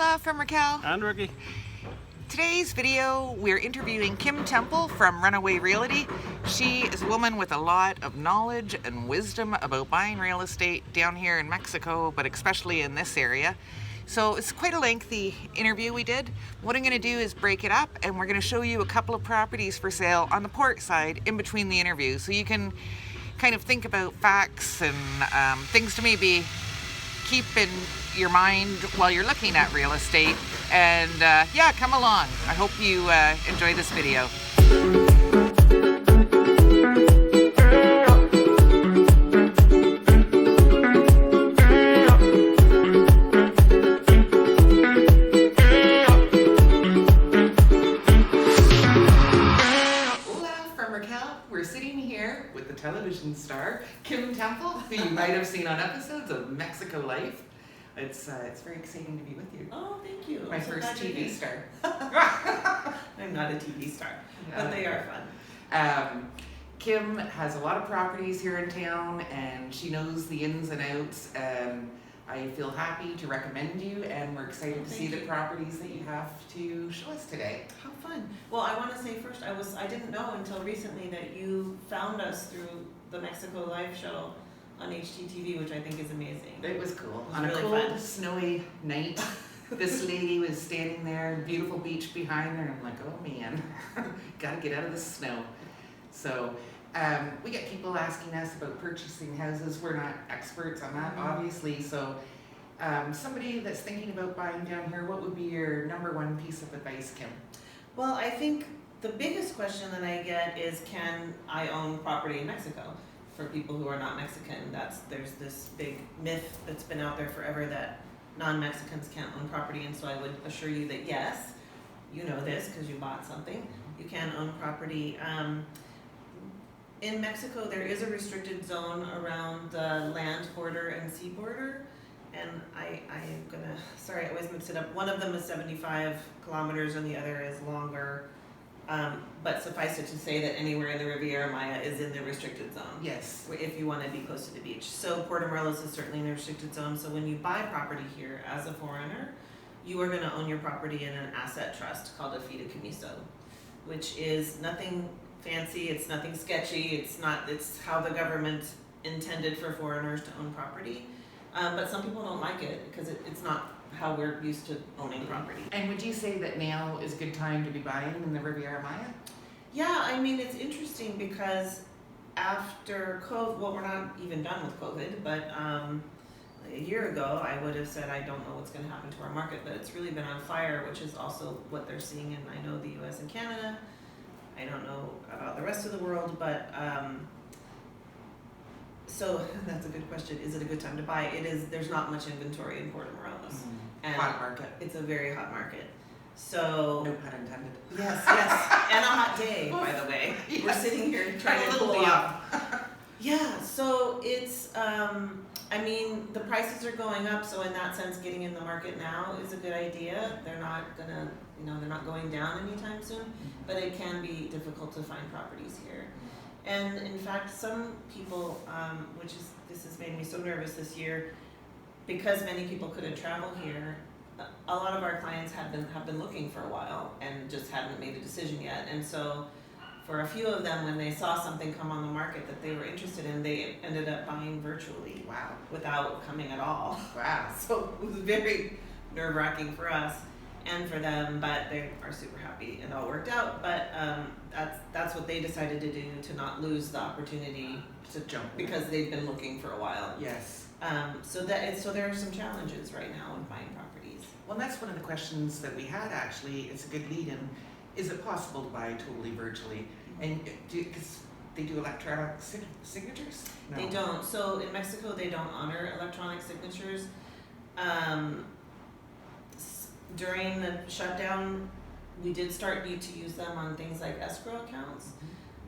Hola from Raquel. And Ricky. Today's video, we're interviewing Kim Tempel from Runaway Realty. She is a woman with a lot of knowledge and wisdom about buying real estate down here in Mexico, but especially in this area. So it's quite a lengthy interview we did. What I'm going to do is break it up, and we're going to show you a couple of properties for sale on the port side in between the interviews, so you can kind of think about facts and things to maybe keep in your mind while you're looking at real estate. And yeah, come along. I hope you enjoy this video. Hola from Raquel. We're sitting here with the television star, Kim Tempel, who you might have seen on episodes of Mexico Life. It's very exciting to be with you. Oh, thank you. My first TV star. I'm not a TV star, but they are fun. Kim has a lot of properties here in town, and she knows the ins and outs. I feel happy to recommend you, and we're excited to see the properties that you have to show us today. How fun. Well, I want to say first, I didn't know until recently that you found us through the Mexico Live show on HGTV, which I think is amazing. It was cool. It was on really a cold, fun. snowy night, this lady was standing there, beautiful beach behind her, and I'm like, oh man, gotta get out of the snow. So we get people asking us about purchasing houses. We're not experts on that, obviously. So somebody that's thinking about buying down here, what would be your number one piece of advice, Kim? Well, I think the biggest question that I get is, can I own property in Mexico? For people who are not Mexican, there's this big myth that's been out there forever that non-Mexicans can't own property, and so I would assure you that yes, you know this because you bought something, you can own property. In Mexico, there is a restricted zone around the land border and sea border, and I'm gonna, sorry, I always mix it up. One of them is 75 kilometers and the other is longer. But suffice it to say that anywhere in the Riviera Maya is in the restricted zone. Yes. If you want to be close to the beach. So Puerto Morelos is certainly in the restricted zone. So when you buy property here as a foreigner, you are going to own your property in an asset trust called a fideicomiso, which is nothing fancy. It's nothing sketchy. It's how the government intended for foreigners to own property. But some people don't like it because it's not how we're used to owning property. And would you say that now is a good time to be buying in the Riviera Maya? Yeah, I mean, it's interesting because after COVID, well, we're not even done with COVID, but a year ago, I would have said, I don't know what's going to happen to our market, but it's really been on fire, which is also what they're seeing in, I know, the US and Canada. I don't know about the rest of the world, but so that's a good question. Is it a good time to buy? It is. There's not much inventory in Puerto Morelos. And hot market. It's a very hot market. So no pun intended. Yes, and a hot day, by the way. Yes. We're sitting here trying to pull off. Yeah, so it's I mean, the prices are going up, so in that sense getting in the market now is a good idea. They're not gonna, they're not going down anytime soon, but it can be difficult to find properties here. And in fact, some people, this has made me so nervous this year, because many people couldn't travel here, a lot of our clients have been looking for a while and just hadn't made a decision yet. And so for a few of them, when they saw something come on the market that they were interested in, they ended up buying virtually. Wow. Without coming at all. Wow. So it was very nerve-wracking for us and for them, but they are super happy it all worked out. But that's what they decided to do, to not lose the opportunity to jump, because they've been looking for a while. Yes. So there are some challenges right now with buying properties. Well, that's one of the questions that we had, actually. It's a good lead-in. Is it possible to buy totally virtually? And because they do electronic signatures? No. They don't. So in Mexico, they don't honor electronic signatures. During the shutdown, we did start to use them on things like escrow accounts.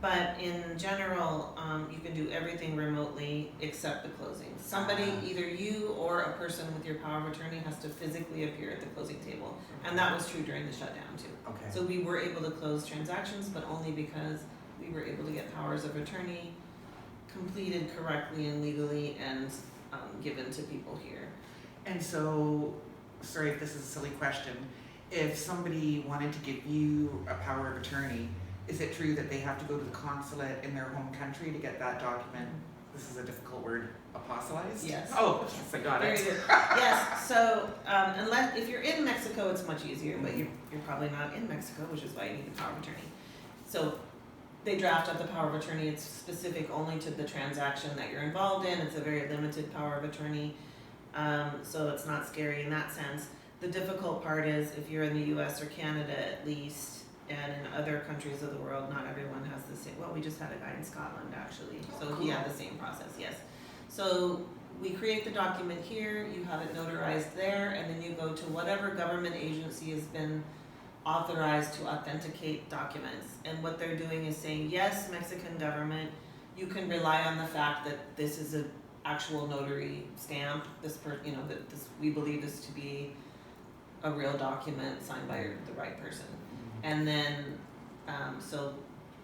But in general, you can do everything remotely except the closing. Somebody, either you or a person with your power of attorney, has to physically appear at the closing table. And that was true during the shutdown too. Okay. So we were able to close transactions, but only because we were able to get powers of attorney completed correctly and legally and given to people here. And so sorry if this is a silly question, if somebody wanted to give you a power of attorney, is it true that they have to go to the consulate in their home country to get that document? This is a difficult word. Apostolized? Yes. Oh, yes, I got Very it. good. Yes, so, unless, if you're in Mexico, it's much easier, but you're probably not in Mexico, which is why you need the power of attorney. So, they draft up the power of attorney, it's specific only to the transaction that you're involved in, it's a very limited power of attorney, so it's not scary in that sense. The difficult part is, if you're in the US or Canada at least, and in other countries of the world, not everyone has the same, well, we just had a guy in Scotland actually, so he had the same process, yes. So we create the document here, you have it notarized there, and then you go to whatever government agency has been authorized to authenticate documents. And what they're doing is saying, yes, Mexican government, you can rely on the fact that this is an actual notary stamp, that this, we believe this to be a real document signed by the right person. And then, so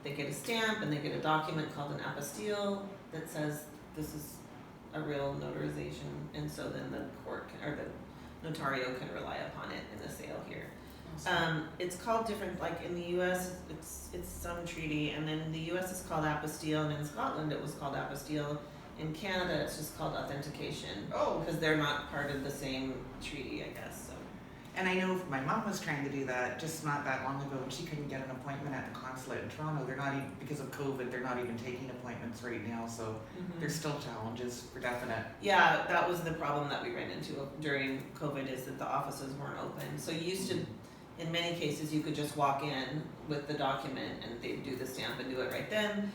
they get a stamp and they get a document called an apostille that says this is a real notarization, and so then the court can, or the notario can rely upon it in the sale here. It's called different, like in the US it's some treaty, and then in the US it's called apostille, and in Scotland it was called apostille. In Canada it's just called authentication. Oh. Because they're not part of the same treaty, I guess. So. And I know my mom was trying to do that just not that long ago, and she couldn't get an appointment at the consulate in Toronto. They're not even, because of COVID, they're not even taking appointments right now, so there's still challenges for definite. Yeah, that was the problem that we ran into during COVID, is that the offices weren't open. So you used to, in many cases, you could just walk in with the document and they'd do the stamp and do it right then.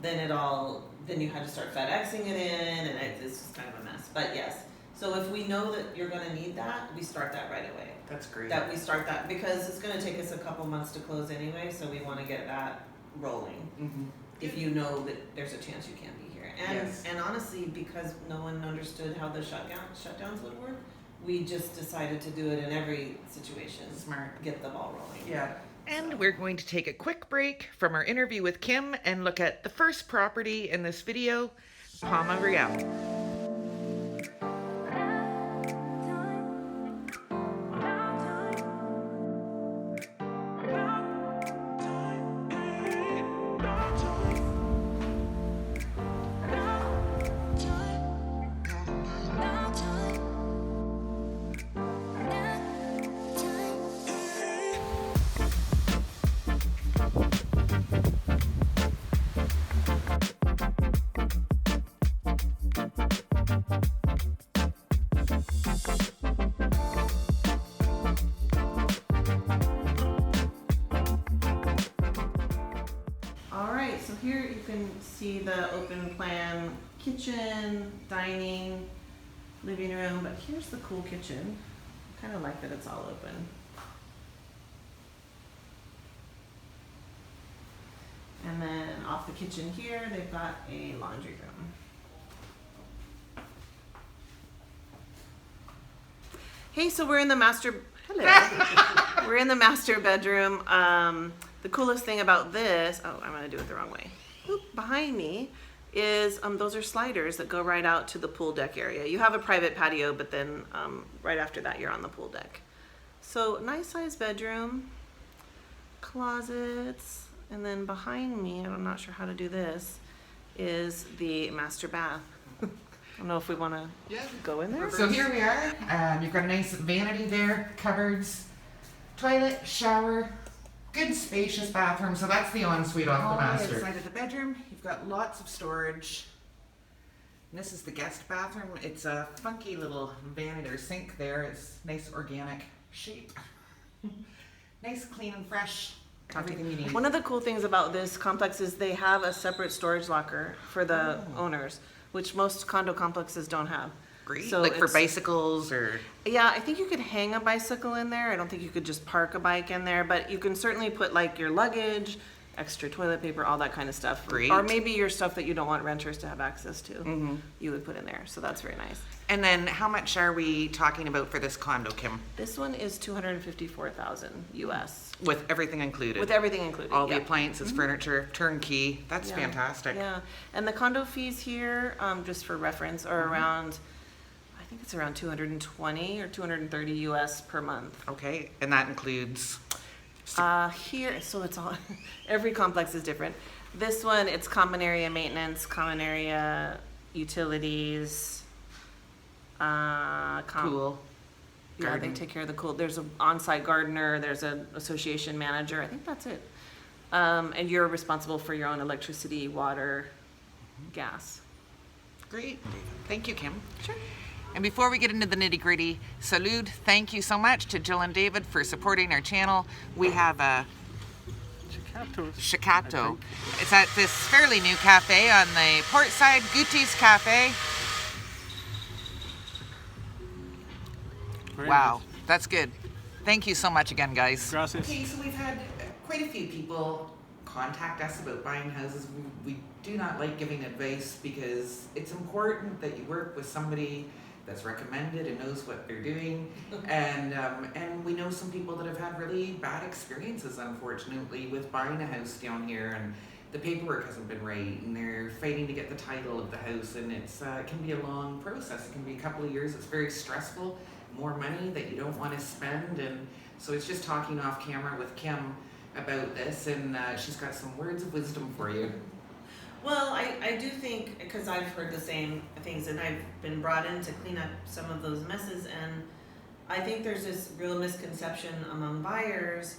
Then you had to start FedExing it in, and it's just kind of a mess. But yes, so if we know that you're gonna need that, we start that right away. That's great. We start that because it's gonna take us a couple months to close anyway, so we wanna get that rolling. If you know that there's a chance you can't be here. And honestly, because no one understood how the shutdowns would work, we just decided to do it in every situation. Smart. Get the ball rolling. Yeah. And we're going to take a quick break from our interview with Kim and look at the first property in this video, Puerto Morelos. So here you can see the open plan kitchen, dining, living room, but here's the cool kitchen. I kind of like that it's all open. And then off the kitchen here, they've got a laundry room. Hey, so we're in the master, hello. We're in the master bedroom. The coolest thing about this, oh, I'm gonna do it the wrong way. Oop, behind me is, those are sliders that go right out to the pool deck area. You have a private patio, but then right after that, you're on the pool deck. So nice sized bedroom, closets, and then behind me, I'm not sure how to do this, is the master bath. I don't know if we wanna go in there. So here we are. You've got a nice vanity there, cupboards, toilet, shower, good spacious bathroom. So that's the ensuite off the master. Inside of the bedroom, you've got lots of storage. And this is the guest bathroom. It's a funky little vanity or sink there. It's nice organic shape. Nice, clean and fresh. Everything you need. One of the cool things about this complex is they have a separate storage locker for the owners, which most condo complexes don't have. Great. So like for bicycles or? Yeah, I think you could hang a bicycle in there. I don't think you could just park a bike in there, but you can certainly put like your luggage, extra toilet paper, all that kind of stuff. Great. Or maybe your stuff that you don't want renters to have access to, you would put in there. So that's very nice. And then how much are we talking about for this condo, Kim? This one is $254,000 US. With everything included? With everything included, all the appliances, furniture, turnkey. That's Yeah. fantastic. Yeah, and the condo fees here, just for reference, are around, I think it's around 220 or 230 US per month. Okay, and that includes. Here, so it's all, every complex is different. This one, it's common area maintenance, common area utilities, Pool. Yeah, Garden. they take care of the pool. There's an on-site gardener, there's an association manager. I think that's it. And you're responsible for your own electricity, water, gas. Great. Thank you, Kim. Sure. And before we get into the nitty gritty, salute, thank you so much to Jill and David for supporting our channel. We have a Chicato. It's at this fairly new cafe on the port side, Guti's Cafe. Very Wow, nice. that's good. Thank you so much again, guys. Gracias. Okay, so we've had quite a few people contact us about buying houses. We do not like giving advice because it's important that you work with somebody that's recommended and knows what they're doing. And we know some people that have had really bad experiences, unfortunately, with buying a house down here, and the paperwork hasn't been right, and they're fighting to get the title of the house, and it can be a long process. It can be a couple of years. It's very stressful, more money that you don't want to spend, and so it's just talking off camera with Kim about this, and she's got some words of wisdom for you. Well, I do think, because I've heard the same things, and I've been brought in to clean up some of those messes, and I think there's this real misconception among buyers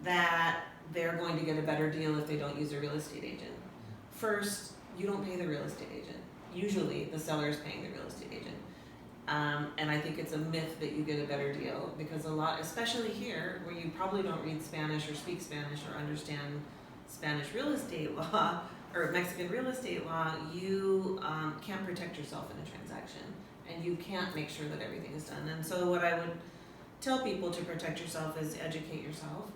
that they're going to get a better deal if they don't use a real estate agent. First, you don't pay the real estate agent. Usually, the seller is paying the real estate agent. And I think it's a myth that you get a better deal, because a lot, especially here, where you probably don't read Spanish or speak Spanish or understand Spanish real estate law, or Mexican real estate law, you can't protect yourself in a transaction, and you can't make sure that everything is done. And so what I would tell people to protect yourself is educate yourself.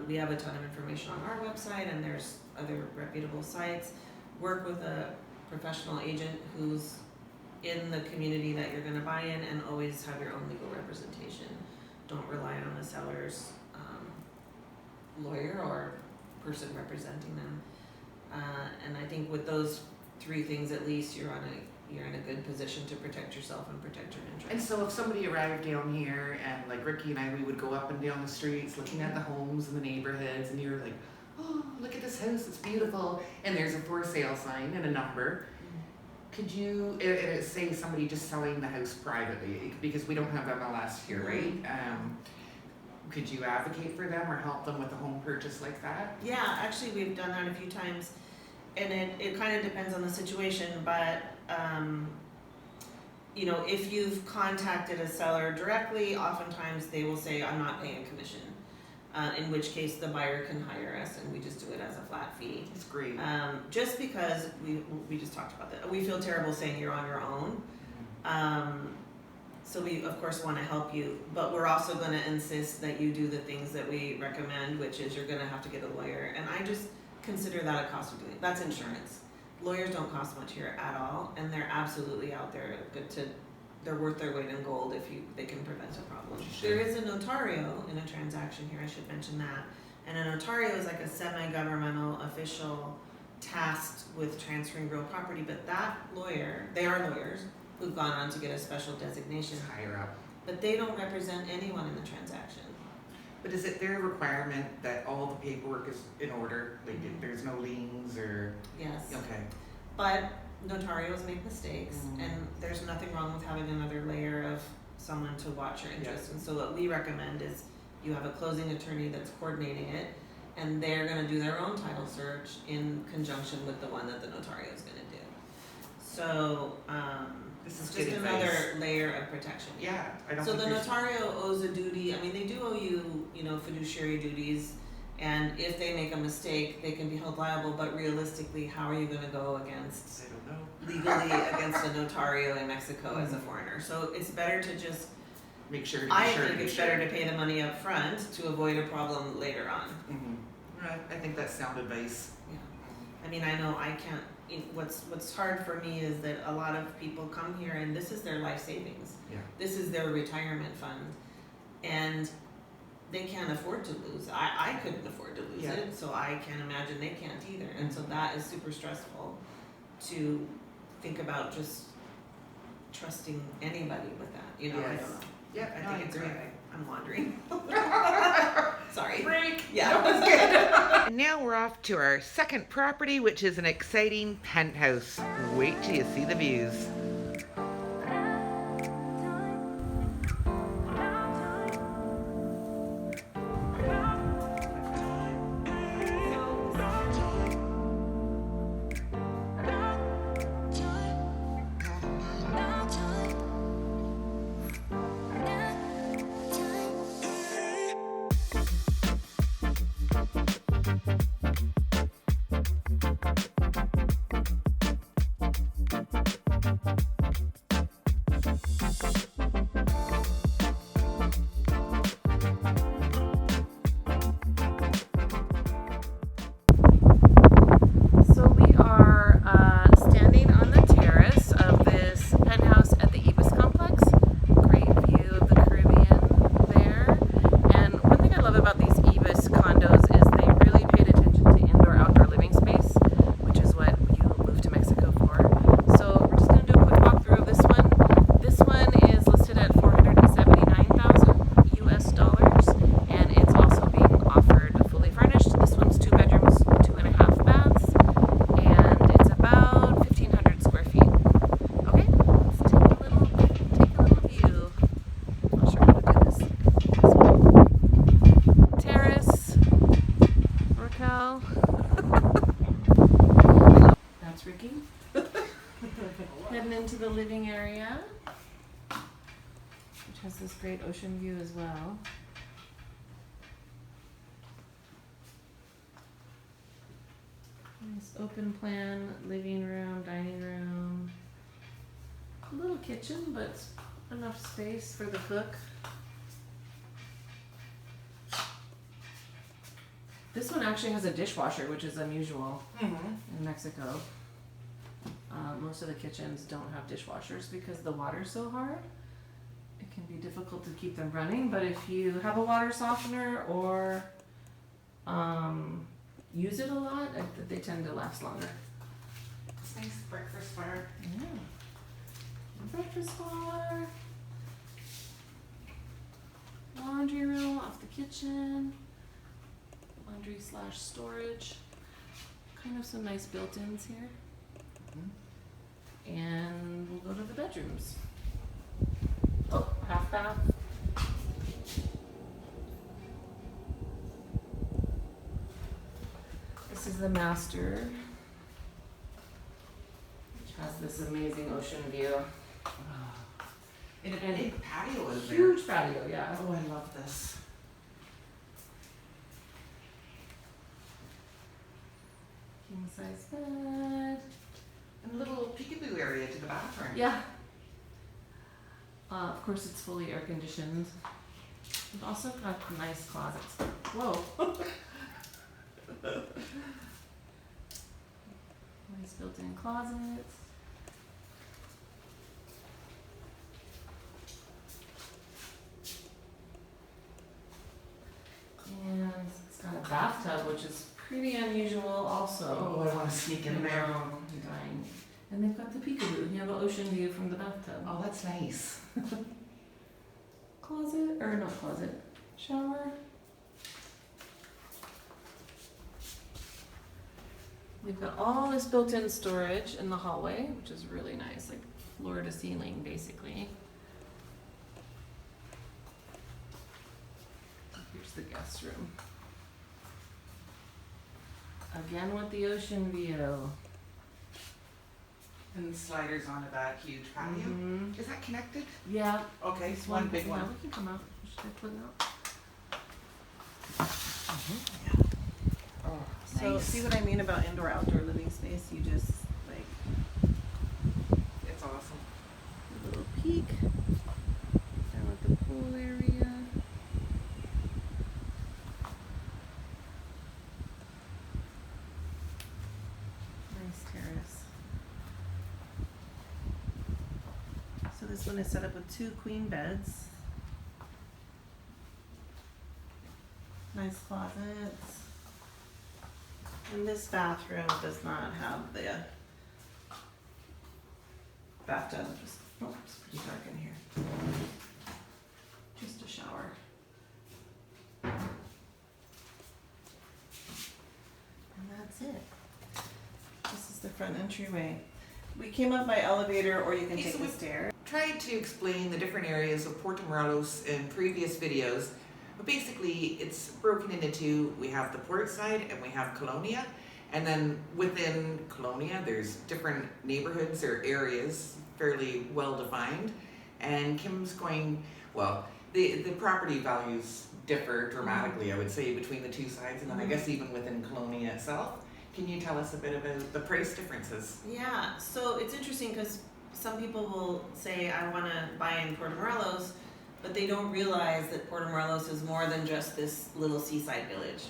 We have a ton of information on our website, and there's other reputable sites. Work with a professional agent who's in the community that you're going to buy in, and always have your own legal representation. Don't rely on the seller's lawyer or person representing them. And I think with those three things, at least, you're in a good position to protect yourself and protect your And interests. so if somebody arrived down here, and like Ricky and I, we would go up and down the streets looking at the homes and the neighborhoods, and you're like, oh, look at this house, it's beautiful, and there's a for sale sign and a number. Could you, say somebody just selling the house privately, because we don't have MLS here, right? Could you advocate for them or help them with a home purchase like that? Yeah, actually, we've done that a few times, and it kind of depends on the situation, but you know, if you've contacted a seller directly, oftentimes they will say, I'm not paying a commission, in which case the buyer can hire us, and we just do it as a flat fee. It's great. Just because we just talked about that. We feel terrible saying you're on your own. So we, of course, want to help you, but we're also going to insist that you do the things that we recommend, which is you're going to have to get a lawyer. And I just consider that a cost of doing it. That's insurance. Lawyers don't cost much here at all, and they're absolutely out there they're worth their weight in gold if they can prevent a problem. Sure. There is a notario in a transaction here, I should mention that. And a notario is like a semi-governmental official tasked with transferring real property, but that lawyer, they are lawyers who've gone on to get a special designation, Higher up. but they don't represent anyone in the transaction. But is it their requirement that all the paperwork is in order? Like there's no liens or? Yes. Okay. But notarios make mistakes, Mhm. and there's nothing wrong with having another layer of someone to watch your interests. And so what we recommend is you have a closing attorney that's coordinating it, and they're going to do their own title search in conjunction with the one that the notario is going to do. So This it's is just good another advice. layer of protection. Yeah, I don't So think the there's- notario owes a duty. I mean, they do owe you, fiduciary duties, and if they make a mistake, they can be held liable. But realistically, how are you going to go against I don't know. legally against a notario in Mexico as a foreigner? So it's better to just. Make sure to be I sure think it's better to pay the money up front to avoid a problem later on. Right, I think that's sound advice. Yeah. I mean, I know I can't. What's hard for me is that a lot of people come here and this is their life savings. Yeah. This is their retirement fund, and they can't afford to lose. I couldn't afford to lose Yeah. it, so I can't imagine they can't either. And so that is super stressful to think about just trusting anybody with that, you know, I Yes. don't know. Yeah, I no, think it's agree. great. I'm wandering. Sorry. Break. Yeah. That was good. And now we're off to our second property, which is an exciting penthouse. Wait till you see the views. So we are standing on the terrace of this penthouse at the Ibis complex. Great view of the Caribbean there. And one thing I love about these Ibis condos is they really paid attention to indoor-outdoor living space, which is what you moved to Mexico for. So we're just going to do a quick walkthrough of this one. This one is listed at $479,000 US dollars, and it's also being offered fully furnished. This one's 2 bedrooms, 2.5 baths. And it's about 1,500 square feet. Okay, let's take a little view. I'm not sure how to do this. Terrace, Raquel. That's Ricky. Heading into the living area, which has this great ocean view as well. Nice open plan, living room, dining room. A little kitchen, but enough space for the cook. This one actually has a dishwasher, which is unusual in Mexico. Most of the kitchens don't have dishwashers because the water's so hard. It can be difficult to keep them running, but if you have a water softener or use it a lot, they tend to last longer. It's nice breakfast bar. Yeah. Breakfast bar. Laundry room off the kitchen. Laundry / storage. Kind of some nice built-ins here. And we'll go to the bedrooms. Oh, half bath. This is the master, which has this amazing ocean view. And a big patio is there. Huge patio, yeah. Oh, I love this. King size bed. And a little peekaboo area to the bathroom. Yeah. Of course, it's fully air conditioned. We've also got nice closets. Whoa. Nice built-in closets. And it's got a bathtub, which is pretty unusual also. Oh, I want to sneak in there. Dying. And they've got the peekaboo. You have an ocean view from the bathtub. Oh, that's nice. Closet, or not closet, shower. We've got all this built-in storage in the hallway, which is really nice, like floor to ceiling, basically. Here's the guest room. Again with the ocean view. And sliders onto that huge patio. Mhm. Is that connected? Yeah. Okay, This it's one big yeah, one. we can come out. Should I put it out? Oh, So nice. see what I mean about indoor-outdoor living space? You just like It's awesome. A little peek down at the pool area. Nice terrace. so this one is set up with 2 queen beds. Nice closets. And this bathroom does not have the bathtub. Just, oh, pretty dark in here. Just a shower. And that's it. This is the front entryway. We came up by elevator, or you can take the stairs. Tried to explain the different areas of Puerto Morelos in previous videos, but basically it's broken into two. We have the port side and we have Colonia, and then within Colonia there's different neighborhoods or areas, fairly well defined, and Kim's going, well, the property values differ dramatically, I would say, between the two sides, and then I guess even within Colonia itself. Can you tell us a bit about the price differences? Yeah, so it's interesting because some people will say, I want to buy in Puerto Morelos, but they don't realize that Puerto Morelos is more than just this little seaside village.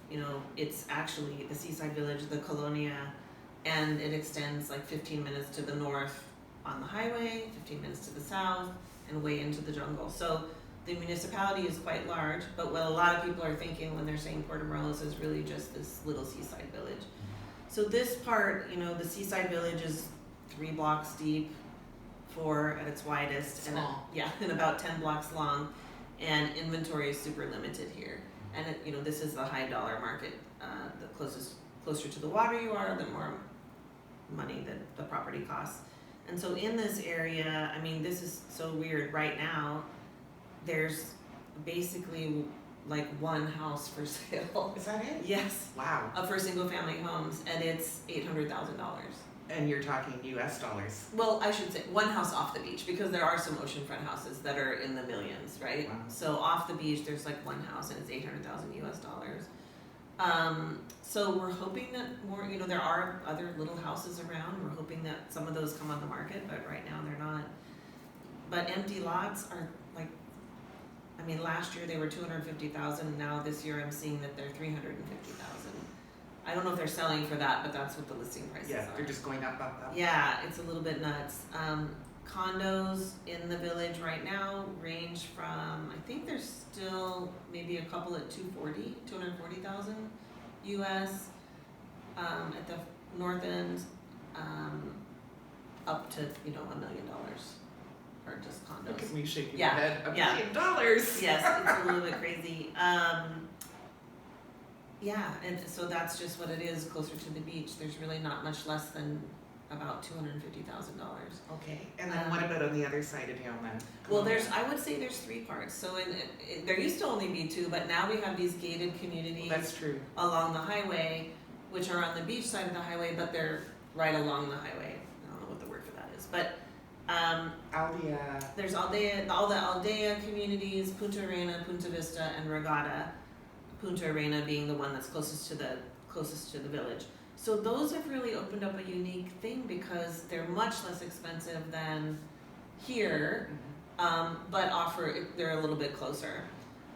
You know, it's actually the seaside village, the Colonia, and it extends like 15 minutes to the north on the highway, 15 minutes to the south, and way into the jungle. So the municipality is quite large, but what a lot of people are thinking when they're saying Puerto Morelos is really just this little seaside village. So this part, you know, the seaside village is 3 blocks deep, 4 at its widest, and and about 10 blocks long, and inventory is super limited here. And it, you know, this is the high dollar market. The closer to the water you are, the more money that the property costs. And so in this area, I mean, this is so weird. Right now, there's basically like one house for sale. Is that it? Yes. Wow. For single family homes, and it's $800,000. And you're talking US dollars. Well, I should say one house off the beach, because there are some oceanfront houses that are in the millions, right? Wow. So off the beach, there's like one house and it's $800,000 US dollars. So we're hoping that more, you know, there are other little houses around. We're hoping that some of those come on the market, but right now they're not. But empty lots are like, I mean, last year they were 250,000. Now this year I'm seeing that they're 350,000. I don't know if they're selling for that, but that's what the listing prices are. They're just going up. Yeah, it's a little bit nuts. Condos in the village right now range from, I think there's still maybe a couple at 240,000 US, at the north end, up to, you know, $1 million for just condos. Look at me shaking Yeah, my head. $1 yeah. million. Yes, it's a little bit crazy. Yeah, and so that's just what it is closer to the beach. There's really not much less than about $250,000. Okay, and then what about on the other side of town then? Well, I would say there's 3 parts. So there used to only be 2, but now we have these gated communities That's true. along the highway, which are on the beach side of the highway, but they're right along the highway. I don't know what the word for that is, but Aldea. there's all the Aldea communities, Punta Arena, Punta Vista, and Regatta. Punta Arena being the one that's closest to the village. So those have really opened up a unique thing because they're much less expensive than here, but they're a little bit closer.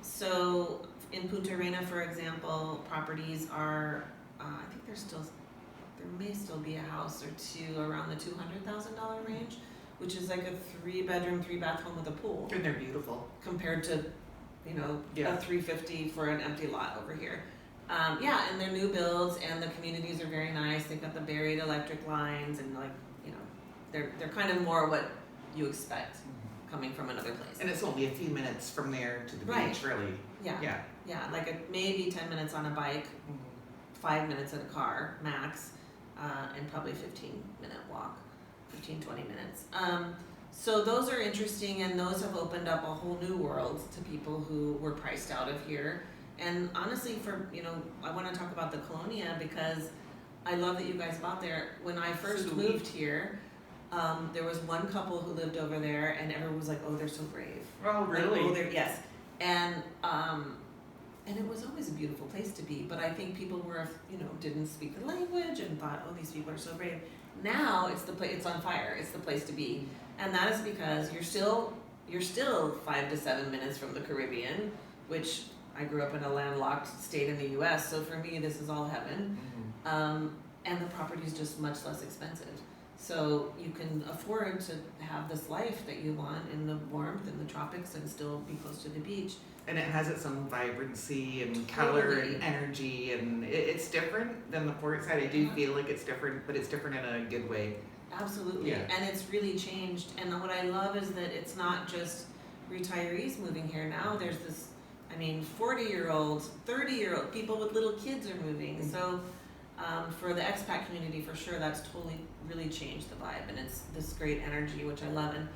So in Punta Arena, for example, properties are, I think there may still be a house or 2 around the $200,000 range, which is like a 3-bedroom, 3-bath home with a pool. And they're beautiful. Compared to, you know, Yeah. a $350 for an empty lot over here. And they're new builds, and the communities are very nice. They've got the buried electric lines, and like, you know, they're kind of more what you expect coming from another place. And it's only a few minutes from there to the Right. beach, really. Yeah, like maybe 10 minutes on a bike, 5 minutes in a car max, and probably 15-minute walk, 15-20 minutes. So those are interesting, and those have opened up a whole new world to people who were priced out of here. And honestly, I want to talk about the Colonia because I love that you guys bought there. When I first moved here, there was one couple who lived over there, and everyone was like, "Oh, they're so brave." Oh, really? Like, oh, yes. And it was always a beautiful place to be. But I think people were, didn't speak the language and thought, "Oh, these people are so brave." Now it's on fire. It's the place to be, and that is because you're still 5 to 7 minutes from the Caribbean, which I grew up in a landlocked state in the U.S., so for me, this is all heaven. And the property is just much less expensive. So you can afford to have this life that you want in the warmth and the tropics and still be close to the beach. And it has its own vibrancy and color and energy, and it's different than the port side. I do feel like it's different, but it's different in a good way. Absolutely. Yeah. And it's really changed. And what I love is that it's not just retirees moving here now. There's this, 40-year-olds, 30-year-old people with little kids are moving. Mm-hmm. So for the expat community, for sure, that's totally really changed the vibe. And it's this great energy, which I love. And,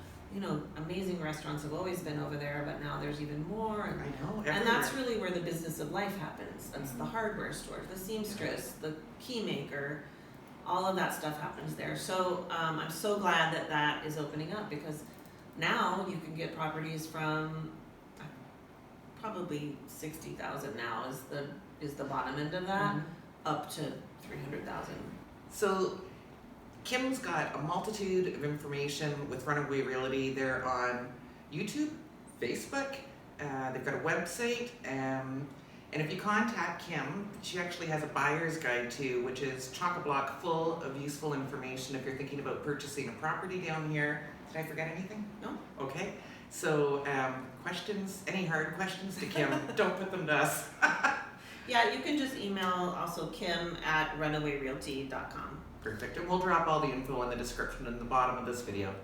amazing restaurants have always been over there, but now there's even more. And, I know. and Everywhere. that's really where the business of life happens. That's the hardware store, the seamstress, the key maker. All of that stuff happens there. So I'm so glad that that is opening up, because now you can get properties from probably 60,000 now is the bottom end of that, up to 300,000. So Kim's got a multitude of information with Runaway Realty. They're on YouTube, Facebook, they've got a website, and if you contact Kim, she actually has a buyer's guide too, which is chock-a-block full of useful information if you're thinking about purchasing a property down here. Did I forget anything? No. Okay. So questions, any hard questions to Kim, don't put them to us. Yeah, you can just email also Kim@runawayrealty.com. Perfect. And we'll drop all the info in the description in the bottom of this video.